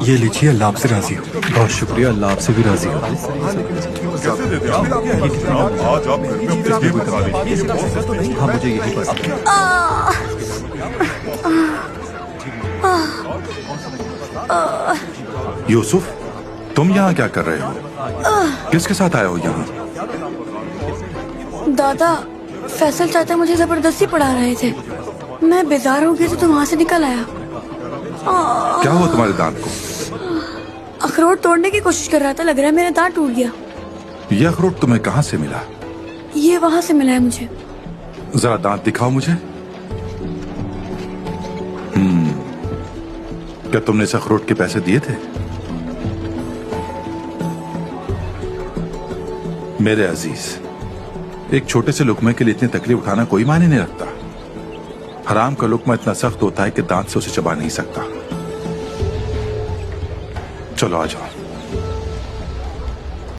ये लीजिए, अल्लाह आपसे राजी हो। बहुत शुक्रिया, अल्लाह आपसे भी राजी हो। आज आप घर में अपने हाँ, मुझे यही पसंद है। यूसुफ, तुम यहाँ क्या कर रहे हो? किसके साथ आए हो यहाँ? दादा, फैसल चाचा मुझे जबरदस्ती पढ़ा रहे थे। मैं बेजार हो गई तो वहाँ से निकल आया। क्या हुआ तुम्हारे दांत को? अखरोट तोड़ने की कोशिश कर रहा था, लग रहा है मेरा दांत टूट गया। ये अखरोट तुम्हें कहाँ से मिला? ये वहाँ से मिला है मुझे। जरा दांत दिखाओ मुझे। क्या तुमने इस अखरोट के पैसे दिए थे? मेरे अजीज, एक छोटे से लुकमे के लिए इतनी तकलीफ उठाना कोई मायने नहीं रखता। हराम का लुकमा इतना सख्त होता है कि दांत से उसे चबा नहीं सकता। चलो आ जाओ।